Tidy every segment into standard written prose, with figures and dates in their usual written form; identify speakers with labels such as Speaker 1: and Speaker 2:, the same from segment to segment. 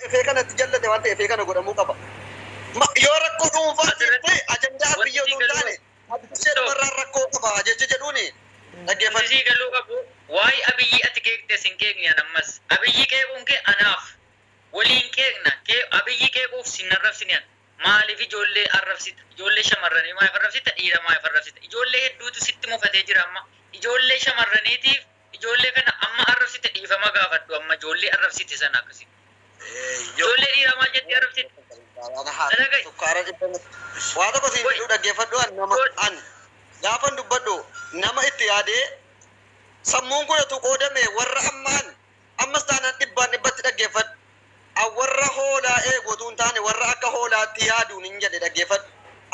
Speaker 1: efee kanatti jallate waan ta'eef efee kana godhamuu qaba. Yoo rakkoo dhuunfaa ta'e ajandaa biyya otoo hin taane addisee dhumarraan rakkoo qaba jecha jedhuuni dhaggeeffatu.
Speaker 2: Sii galuu qabu waa'ee abiyyi ati keekte sin keekniyaan ammas abiyyi keekuun kee anaaf waliin keekna abiyyi keekuuf sin arrabsiniyaan maaliif ijoollee arrabsita ijoollee shamarranii maaliif arrabsita dhiira maaliif arrabsita ijoollee hedduutu sitti mufatee jira amma ijoollee shamarraniitiif ijoollee kana amma arrabsite dhiifama gaafadhu amma ijoollee arrabsite sana akkasii ijoollee dhiira maal jettee arrabsite
Speaker 1: waa tokko siin jedhu dhaggeeffadhu an gaafan dubbadhu nama itti yaadee sammuun kunatu qoodame warra ammas taanaan dhibbatti dhaggeeffadhu warra hoolaa eegotu hin taane warra akka hoolaatti yaaduun hin jedhe dhaggeeffadhu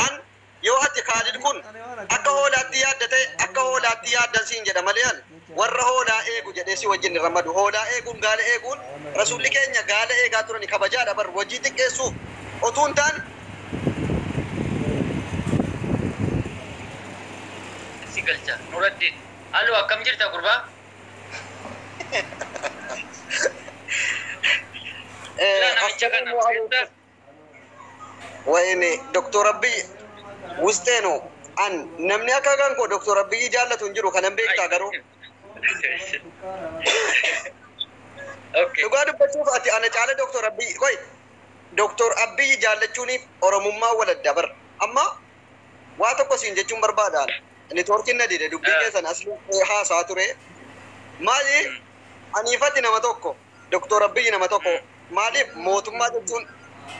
Speaker 1: an yoo ati Kaalid kun akka hoolaatti yaadda ta'e akka hoolaatti yaaddan siin jedha malee an warra hoolaa eegu jedhee si wajjin hin ramadu hoolaa eeguun gaala eeguun rasuulli keenya gaala eegaa turani kabajaadha bar wajjii xiqqeessuuf otuu hin taane
Speaker 2: si galcha Nuraddiin halloo akkam jirta gurbaa
Speaker 1: wayne Dr. Abiy Wusteno an namni akka kan ko Dr. Abiy jaallatu hin jiru kanan beektaa garuu dhugaa dubbachuuf ati ana caala Dr. Abiy koy Dr. Abiy jaallachuuniif oromummaa waladda bar amma waa tokko siin jechuun barbaadaan networkiin na dide dubbii keessan asli haasaa ture maali aniifatti nama tokko Dr. Abiy nama tokko maaliif mootummaa jechuun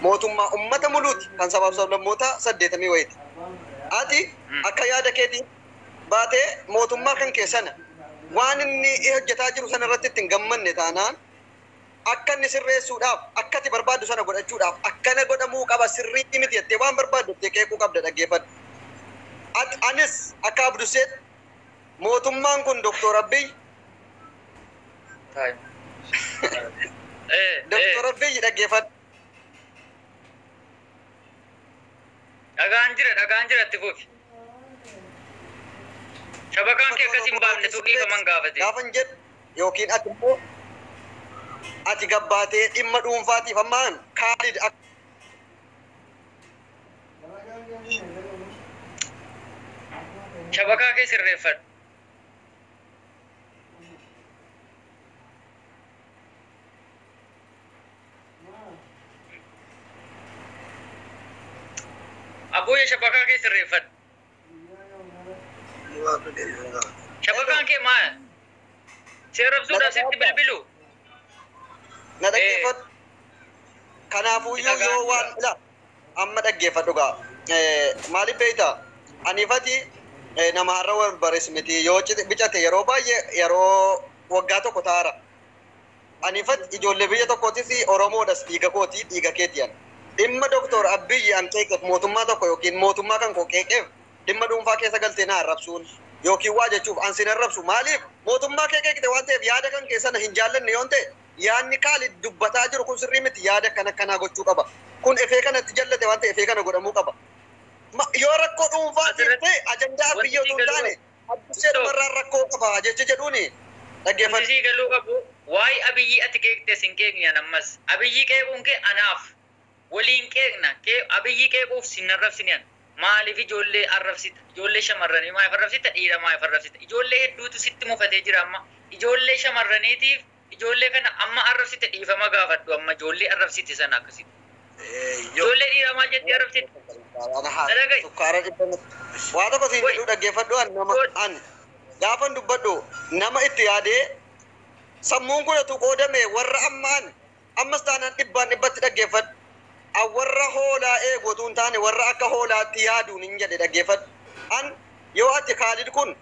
Speaker 1: mootummaa ummata muluuti kan sabaaf sablammoota 80 wayiti ati akka yaada keetii baatee mootummaa kan keessana waan inni hojjetaa jiru sana irratti ittiin gammanne taanaan akka inni sirreessuudhaaf akka ati barbaaddu sana godhachuudhaaf akkana godhamuu qaba sirrii miti jettee waan barbaaddu jettee qeequu qabda dhaggeeffadhu. Anis akka Abduseet mootummaan kun Dr. Abiy Dr. Abiy dhaggeeffadhu.
Speaker 2: dhagaan jira itti fufi shabakaan kee akkasiin baafne tuqii kaman gaafate
Speaker 1: gaafan jedhu yookiin ati immoo ati gabbaatee dhimma dhuunfaatiif ammaan Kaalid
Speaker 2: shabakaa kee sirreeffadhu Abuya shabakaa kee sirreeffadhu shabakaan kee maal seerabsuudhaaf sitti bilbilu
Speaker 1: na dhaggeeffadhu kanaafuyyuu yoo waan ila amma dhaggeeffadhu gaa maaliif beeyta aniifati nama har'a wal barees miti yoo bicate yeroo baay'ee yeroo waggaa tokko taara aniifati ijoollee biyya tokkootis Oromoodhas dhiiga kootii dhiiga keetiyan dhimma Dr. Abiy an keekeef mootummaa tokko yookiin mootummaa kan koo keekeef dhimma dhuunfaa keessa galtee na arrabsuun yookiin waa jechuuf an sin arrabsu maaliif mootummaa kee keekite waan ta'eef yaada kan keessana hin jaallanne yoon ta'e yaadni Kaalid dubbataa jiru kun sirrii miti yaada kan akkanaa gochuu qaba kun efee kanatti jallate waan ta'eef efee kana godhamuu qaba yoo rakkoo dhuunfaa ta'e ajandaa biyya otoo hin taane addisee dhumarraan rakkoo qaba jecha jedhuuni dhaggeeffadhu.
Speaker 2: Sii galuu qabu waa'ee abiyyi ati keekte sin keekniyaan ammas abiyyi keekuun kee anaaf waliin keekna abiyyi keekuuf sin arrabsiniyaan maaliif ijoollee arrabsita ijoollee shamarranii maaliif arrabsita dhiira maaliif arrabsita ijoollee hedduutu sitti mufatee jira amma ijoollee shamarraniitiif ijoollee kana amma arrabsite dhiifama gaafadhu amma ijoollee arrabsite sana akkasitti ijoollee dhiira maal jettee arrabsite
Speaker 1: waa tokko siin jedhu dhaggeeffadhu an gaafan dubbadhu nama itti yaadee sammuun kunatu qoodame warra ammas taanaan dhibbatti dhaggeeffadhu warra hoolaa eegotu hin taane warra akka hoolaatti yaaduun hin jedhe dhaggeeffadhu an yoo ati Kaalid kun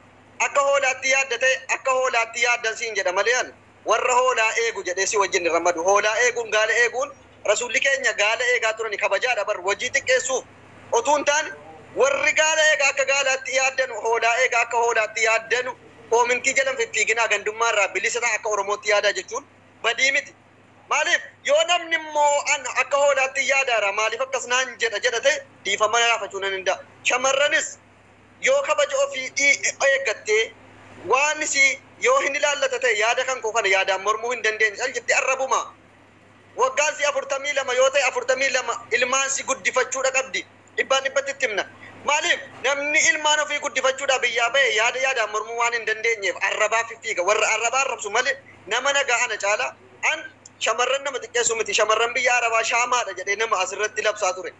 Speaker 1: akka hoolaatti yaadda ta'e akka hoolaatti yaaddan siin jedha malee an warra hoolaa eegu jedhee si wajjin hin ramadu hoolaa eeguun gaala eeguun rasuulli keenya gaala eegaa turani kabajaadha bar wajjii xiqqeessuuf otuu hin taane warri gaala eegaa akka gaalaatti yaaddanu hoolaa eegaa akka hoolaatti yaaddanu hoomintii jalan fiffiiginaa gandummaa irraa bilisa ta'a akka Oromootti yaadaa jechuun badii miti. Maaliif yoo namni immoo an akka hoolaatti yaadaara maaliif akkas naan jedha ta'e dhiifama gaafachuu nan danda'a. Shamarranis yoo kabaja ofii eeggattee waan si yoo hin ilaallata ta'e yaada kan koo kana yaadaan mormuu hin dandeenye al jettee arrabuma waggaan si 42 yoo ta'e 42 ilmaan si guddifachuudha qabdi. Dhibbatti timna. Maaliif namni ilmaan ofii guddifachuudha biyyaa ba'e yaada mormuu waan hin dandeenyeef arrabaa fiffiiga. Warra arrabaa arrabsu malee nama nagaa ana caala an shamarran nama xiqqeessu miti. Shamarran biyya arabaa shaamaadha jedhee nama asirratti labsaa ture.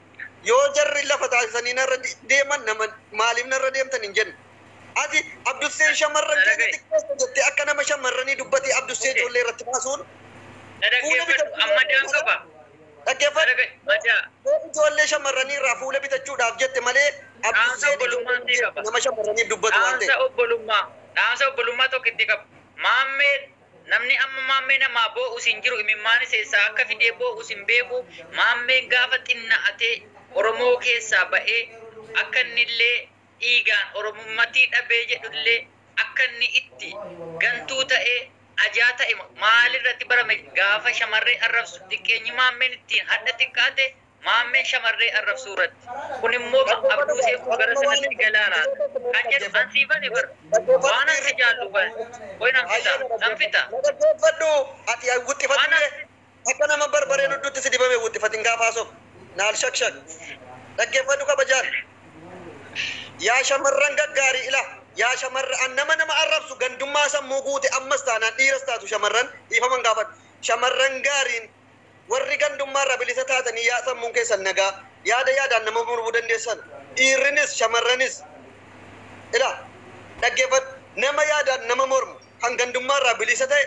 Speaker 1: Yoo jarri lafa taasisanii narra deeman nama maaliif narra deemtan hin jennu. Ati Abdusseen shamarran keenya xiqqeessa jettee akka nama shamarranii dubbatee Abdussee ijoollee irratti baasuun.
Speaker 2: Amma daan qaba.
Speaker 1: Ijoollee shamarranii irraa fuula bitachuudhaaf jette malee Abdusseen nama shamarraniif dubbatu waan ta'eef.
Speaker 2: Dhaamsa obbolummaa tokko itti qaba. Maammee namni amma maammee namaa boo'us hin jiru imimmaan keessaa akka fidee boo'us hin beeku. Maammeen gaafa xinna'atee Oromoo keessaa ba'ee akka innillee dhiigaan oromummatii dhabee jedhullee akka inni itti gantuu ta'ee ajaa ta'e maalirratti barame gaafa shamarree arrabsu xiqqeenyi maammeen ittiin hadha xiqqaate maammeen shamarree arrabsuu irratti kun immoo abduu seefuu gara sanatti galaalaa kan jedhu an siifani bar waan ansi jaallu ban woy nan fita
Speaker 1: ati wuxxifattee akka nama barbaree nudduutti si dibame wuxxifatin gaafaasof naal shakshak dhaggeeffadhu kabajaan yaa shamarran gaggaarii ila yaa shamarran nama arrabsu gandummaa sammuu guute ammas taanaan dhiiras taatu shamarran dhiifaman gaafadhu shamarran gaariin warri gandummaa irraa bilisa taatanii yaa sammuun keessan nagaa yaadaan nama murmuu dandeessan dhiirrinis shamarranis ila dhaggeeffadhu nama yaadaan nama mormu kan gandummaa irraa bilisa ta'e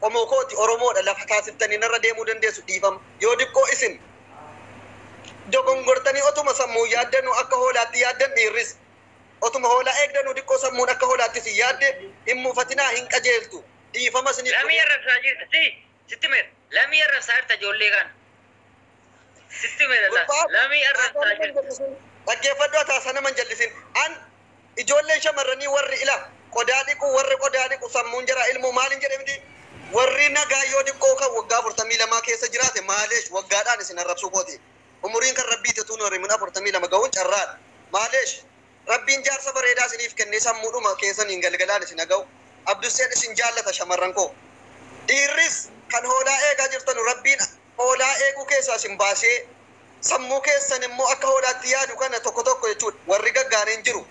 Speaker 1: qomoo kooti Oromoodha lafa taasiftanii narra deemuu dandeessu dhiifama yoo diqqoo isin dogongortanii otuma sammuu yaaddanu akka hoolaatti yaaddan dhiirris otuma hoolaa eegdanu diqqoo sammuun akka hoolaatti si yaadde hin muufatinaa hin qajeeltu dhiifamas ni
Speaker 2: lamii arrabsaa jirta sitti meera lamii arrabsaa jirta ijoollee kana sitti meera lamii arrabsaa jirta
Speaker 1: dhaggeeffadhu ataasa naman jallisin an ijoolleen shamarranii warri ila qodaa dhiqu sammuun jira ilmuu maalin jedhe miti warri nagaa yoo diqqoo kan waggaa 42 keessa jiraate maaleesh waggaadhaan isin arrabsuu kooti umuriin kan rabbii tetuun warri mana 42 ga'uun carraadha maaleesh rabbiin jaarsa bareedaa isiniif kennee sammuudhuma keessaniin galgalaan isin haga'u Abdusseen isin jaallata shamarran koo dhiirris kan hoolaa eegaa jirtanu rabbiin hoolaa eeguu keessaa isin baasee sammuu keessan immoo akka hoolaatti yaadu kana tokko jechuudha warri gaggaariin jiru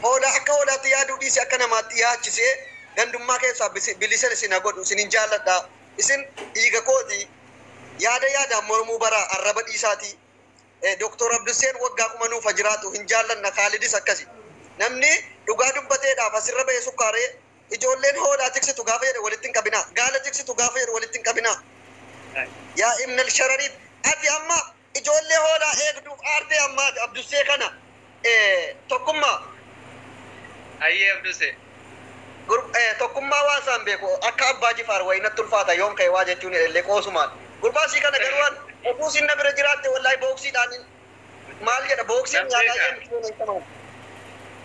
Speaker 1: hoolaa akka hoolaatti yaaduu dhiise akka namaatti yaachisee gandummaa keessaa bilisan isin hagodhu isinin jaalladha isin dhiiga kooti yaadaan mormuu bara arraba dhiisaati Dr. Abdusseen waggaa kuma nuufa jiraatu hin jaallanna Khaalidis akkasi namni dhugaa dubbateedhaaf asirra ba'ee sukkaaree ijoolleen hoolaa tiksitu gaafa jedhe walitti hin qabinaa gaala tiksitu gaafa jedhe walitti hin qabinaa yaa ibnal sharariit ati amma ijoollee hoolaa eegduuf aartee ammaa Abdussee kana tokkummaa
Speaker 2: ayyee Abdussee
Speaker 1: tokkummaa waan isaan beeku akka abbaa jifaar wayinatti ulfaata yoom ka'e waa jechuun illee qoosumaan gurbaasii kana garuwaan osoo isin na bira jiraatte wallahi booksiidhaan maal jedha booksiin nyaataa jennu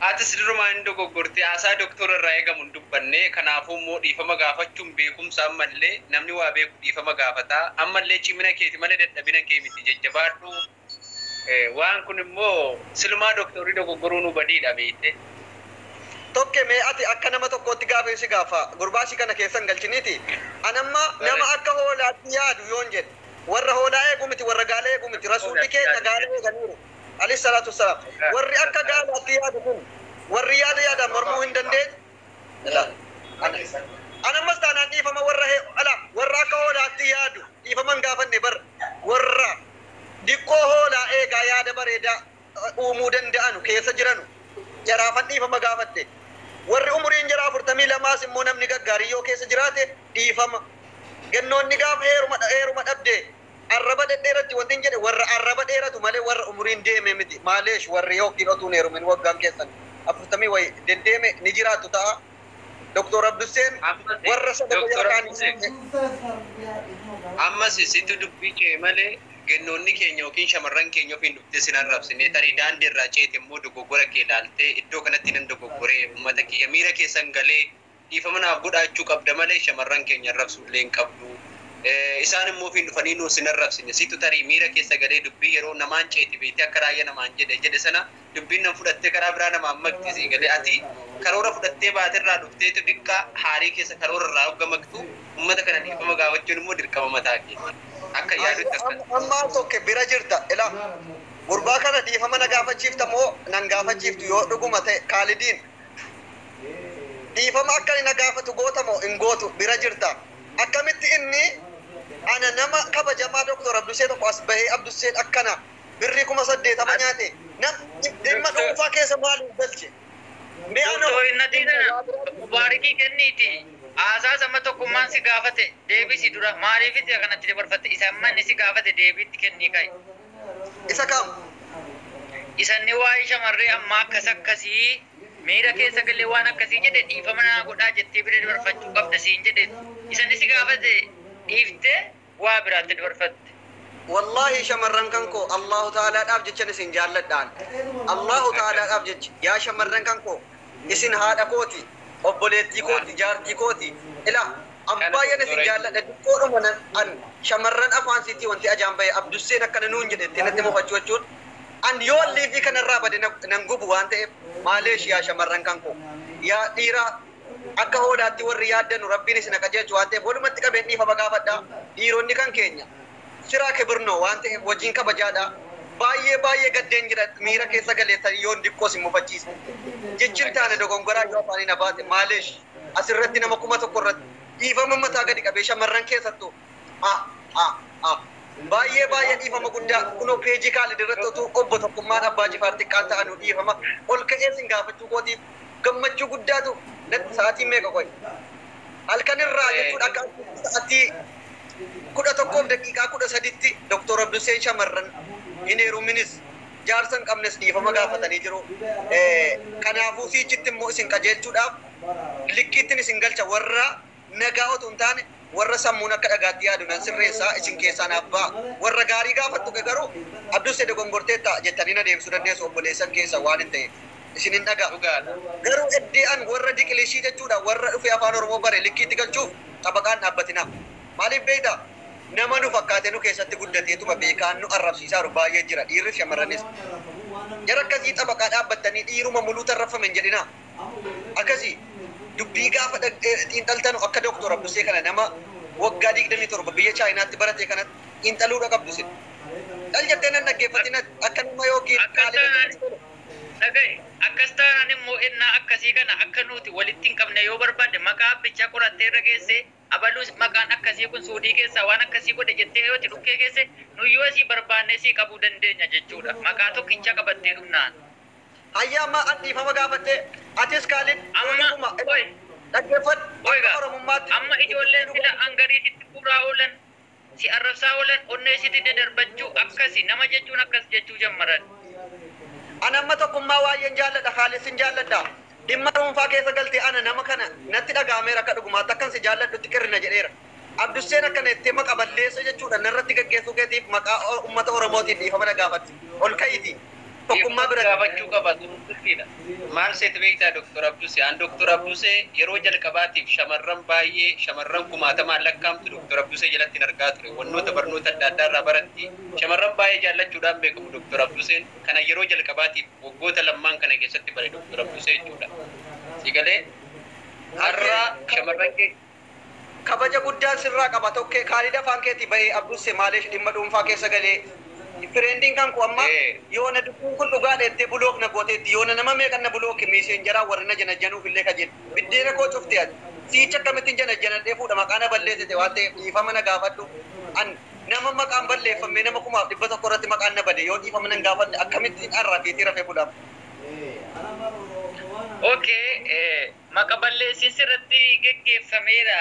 Speaker 2: atis durumaan hin dogoggorte haasaa doktora irraa eegamu hin dubbanne kanaafuu immoo dhiifama gaafachuun beekumsa ammallee namni waa beeku dhiifama gaafataa ammallee cimina keeti malee dadhabina kee miti jajjabaadhu waan kun immoo silumaa doktorii dogoggoruu nu badiidha beekte
Speaker 1: tokke mee ati akka nama tokkotti gaafeessi gaafa gurbaashii kana keessan galchiniiti anamma nama akka hoolaatti yaadu yoon jedhe warra hoolaa eegu miti warra gaala eegu miti rasuulli keenya gaala eeganiiru alayhi salaatu wassalaam warri akka gaalaatti yaadu kun warri yaadaan mormuu hin dandeenye anammas taanaan dhiifama warra akka hoolaatti yaadu dhiifaman gaafanne bar warra diqqoo hoolaa eegaa yaada bareedaa uumuu danda'anu keessa jiranu jaraafan dhiifama gaafatte warri umuriin jaraa 42 immoo namni gaggaarii yoo keessa jiraate dhiifama gannoonni gaafa heeruma dhabde arraba dhedheeratti wanti hin jedhe warra arraba dheeratu malee warra umuriin deeme miti maaleesh warri yookiin otuun heerumin waggaan keessan 40 wayi deddeeme ni jiraatu ta'a Dr. Abdusseen warra
Speaker 2: ammas situ dubbii kee malee gennoonni keenya yookiin shamarran keenya ofiin dhuftee sin arrabsine tarii daandii irraa ceete immoo dogoggora kee ilaaltee iddoo kanatti nan dogoggoree uummata kiyya miira keessan galee dhiifama naaf godhaachuu qabda malee shamarran keenya arrabsuu illee hin qabdu
Speaker 3: isaan immoo fi dhufanii nu sinarrabsine situ tarii miira keessa galee dubbii yeroo namaan ceeti beekte akka raayyaa namaan jedhe sana dubbiin nan fudhattee karaa biraa namaan maqtisi galee ati karoora fudhattee baatirraa dhufteetu dhiqqa haarii keessa karoora irraa hoggamaqtu ummata kana dhiifama gaafachuun immoo dirqama mataa keeti akka yaadutti akka
Speaker 1: amma tokko bira jirta ila gurbaa kana dhiifama na gaafachiifta moo nan gaafachiiftu yoo dhuguma ta'e Kaalidiin dhiifama akka na gaafatu goota moo hin gootu bira jirta akkamitti inni ana nama kabajamaa Dr. Abdusee tokko as bahee Abduseen akkana birrii 8,000 nyaate nam dhimma dhuunfaa keessa maaliif galche
Speaker 2: Doktor Innatiidha Mubaarikii kenniiti aasaa sama tokkummaan si gaafate deebisi dura maaliifiti akkanatti dabarfatte isa manni si gaafate deebiitti kennii kai
Speaker 1: isa kam
Speaker 2: isanni waa'ee shamarree amma akkas akkasii miira keessa galee waan akkasii jedhe dhiifama naa godhaa jettee bira dabarfachuu qabda siin jedhe isanni si gaafate dhiifte waa biraatti dabarfatte
Speaker 1: wallahi shamarran kanko Allahu ta'ala dhaaf jechan isin jaalladhaan Allahu ta'ala dhaaf jech yaa shamarran kanko isin haadha kooti obboleettii kooti jaartii kooti ila abbaayyan isin jaalladha diqqoodhuma an shamarran afaan sitii wanti ajaan bahe Abduseen akkana nuun jedhetti natti mufachuu jechuun an yoo liifi kanarraa bade nan gubu waan ta'eef maaleeshiyaa shamarran kanko yaa dhiira akka hoolaatti warri yaaddanu rabbiin isin qajeelchu waan ta'eef walumatti qabeen dhiifama gaafadhaa dhiironni kan keenya siraa kibirnoo waan ta'eef wajjin kabajaadhaa baay'ee gaddeen jira miira keessa galeessan yoon diqqoo sin mufachiise jechin taane dogongoraa yoo afaanii na baate maaleesh asirratti nama 1,000 irratti dhiifama mataa gadi qabee shamarran keessattuu baay'ee dhiifama guddaa kunoo peejii kaalid irratti otuu obbo tokkummaan abbaa jifaar xiqqaan ta'anu dhiifama ol ka'ee sin gaafachuu kootiif gammachuu guddaatu natti sa'aatii meeqa qoy halkanirraa jechuudha akka sa'aatii 11:13 Dr. Abduseen shamarran hin heeruminis jaarsan qabnes dhiifama gaafatanii jiru kanaafuu siichitti immoo isin qajeelchuudhaaf likkiittiin isin galcha warra nagaa otoo hin taane warra sammuun akka dhagaatti yaadu nan sirreessaa isin keessaan abbaa warra gaarii gaafattu garuu Abdusee dogongorteetta jettanii na deebisuu dandeessu obboleessan keessa waan hin ta'e isin hin dhagaa garuu eddee'an warra diqilishii jechuudha warra dhufee afaan Oromoo bare likkiitti galchuuf xabaqaan dhaabbatina maaliif beektaa nama nu fakkaate nu keessatti guddateetuma beekaan nu arrabsiisaa jiru baay'ee jira dhiirri shamarranis jara akkasii xabaqaa dhaabbattanii dhiiruma muluu tarrafamen jedhina akkasii dubbii gaafa xiinxaltanu akka Dr. Abdusee kana nama waggaa 27 biyya Chaayinaatti barate kanatti xiinxaluudha qabdu sin dhal jettee nan dhaggeeffatina akka nama yookiin
Speaker 2: dhagaye akkas taanaan immoo ennaa akkasii kana akka nuti walitti hin qabne yoo barbaadde maqaa abbichaa qorattee irra geesse abaluu maqaan akkasii kun suudii keessaa waan akkasii godhe jettee yoo itti dhukkee geesse nuyyoo asii barbaannee sii qabuu dandeenya jechuudha maqaa tokkicha qabattee dhumnaan
Speaker 1: hayyaa ammaa dhiifama gaafattee atis Kaalid
Speaker 2: amma
Speaker 1: dhaggeeffadhu
Speaker 2: oromummaatti amma ijoolleen sila angariititti bu'uuraa oolan si arrabsaa oolan onneesitti dadarbachuu akkasi nama jechuun akkas jechuu jammaran
Speaker 1: ana amma tokkummaa waa'een jaalladha Kaalid sin jaalladha dhimma dhuunfaa keessa galtee ana nama kana natti dhagaameera akka dhugumaatti akkan si jaalladhutti qirrina jedheera Abduseen akkana itti maqa balleessa jechuudha narratti gaggeessuu keetiif maqaa uummata Oromootiin dhiifama gaafatti ol ka'iiti tokkummaa bira
Speaker 3: gaafachuu qaba turtiidha maal seeti beektaa Dr. Abdusee an Dr. Abdusee yeroo jalqabaatiif shamarran kumaatamaan lakkaamtu Dr. Abdusee jalatti argaa ture wannoota barnoota adda addaa irraa baratti shamarran baay'ee jaallachuudhaan beekamu Dr. Abduseen kana yeroo jalqabaatiif waggoota lammaan kana keessatti bare Dr. Abdusee jechuudha sigalee har'a shamarran kee
Speaker 1: kabaja guddaa sirraa qaba tokkee Kaalid afaan keetii bahee Abdusee maaliif dhimma dhuunfaa keessa galee Friendin kan ku amma yoona dukun kun dhugaa dheettee bulook na gooteetti yoona nama meeqan na bulook miiseen jaraa warri na janajjanuuf illee ka jedhu biddeena koo cufte ati siicha akkamittiin janajjanadhee fuudha maqaa na balleessite waan ta'eef dhiifama na gaafadhu an nama maqaan balleeffamee nama 100,000 irratti maqaan na bade yoo dhiifama nan gaafadhe akkamittiin arraafeetii rafee fuudhaaf.
Speaker 2: Okay, maka balleessin sirratti geggeeffameera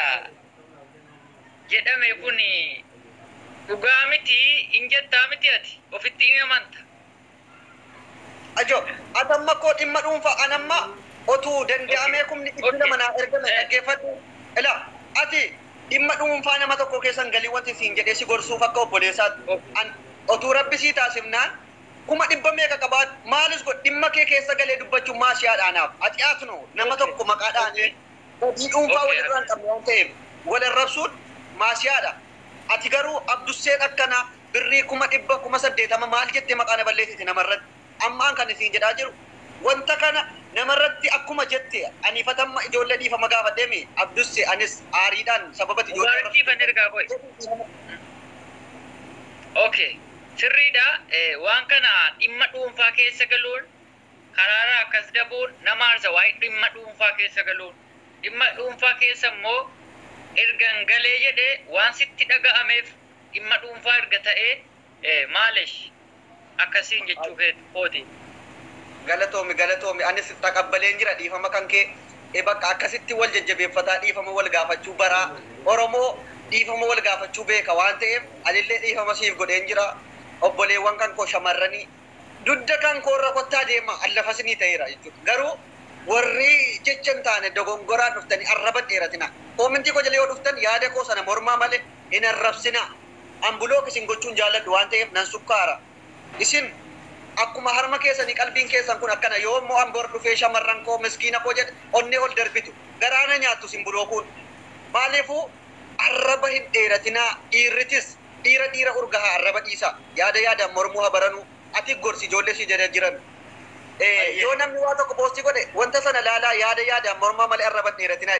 Speaker 2: jedhame kuni dhugaa miti injettaa miti ati ofitti himamanta
Speaker 1: ajo atamma koo dhimma dhuunfaa anamma otuu danda'amee kumni itti nama naa ergame dhaggeeffadhu ila ati dhimma dhuunfaa nama tokko keessan galii wanti siin jedhee si gorsuuf akka obboleessaatti an otuu rabbi sii taasifnaan 100 meeqa qabaat maalis god dhimma kee keessa galee dubbachuun maasiyaadhaanaaf ati asno nama tokko maqaadhaan badii dhuunfaa walirraan qabne waan ta'eef wal arrabsuun maasiyaadha ati garuu Abdusseen akkana birrii 1,800 maal jette maqaan balleessite namarratti ammaan kan isin jedhaa jiru wanta kana namarratti akkuma jette ani fatamma ijoollee dhiifama gaafadheemi Abdusse anis aariidhaan sababati ijoollee
Speaker 2: Dubartii ergaa qoy. Okay. Sirriidha. Waan kana dhimma dhuunfaa keessa galuun karaara akkas dabuun nama aarsa waa'ee dhimma dhuunfaa keessa galuun dhimma dhuunfaa keessa immoo ergan galee jedhee waan sitti dhaga'ameef dhimma dhuunfaa erga ta'ee maalish akkasiin jechuu kooti.
Speaker 1: Galatoomi anis taqabbaleen jira dhiifama kan kee bakka akkasitti wal jajjabeeffataa dhiifama wal gaafachuu baraa Oromoo dhiifama wal gaafachuu beeka waan ta'eef anillee dhiifama siif godheen jira obboleewwan kan koo shamarranii dudda kan koo irra kottaa deema allafasinii ta'eera jechuudha garuu warri jechan taane dogongoraan dhuftanii arraban dheeratina koomintii koo jala yoo dhuftan yaada koo sana mormaa malee hin arrabsina ambuloo isin gochuun jaalladhu waan ta'eef nan sukkaara isin akkuma harma keessanii qalbiin keessan kun akkana yoo immoo ambor dhufee shamarran koo miskiina koo jedhe onnee ol darbitu garaana nyaattu simbuloo kun maaliifuu arraba hin dheeratinaa dhiirritis dhiira urgahaa arraba dhiisa yaada mormuu habaranu ati gorsi ijoollee si jedha jiran yoo namni waa tokko poostii godhe wanta sana laalaa yaada mormaa malee arraba dheeratinaa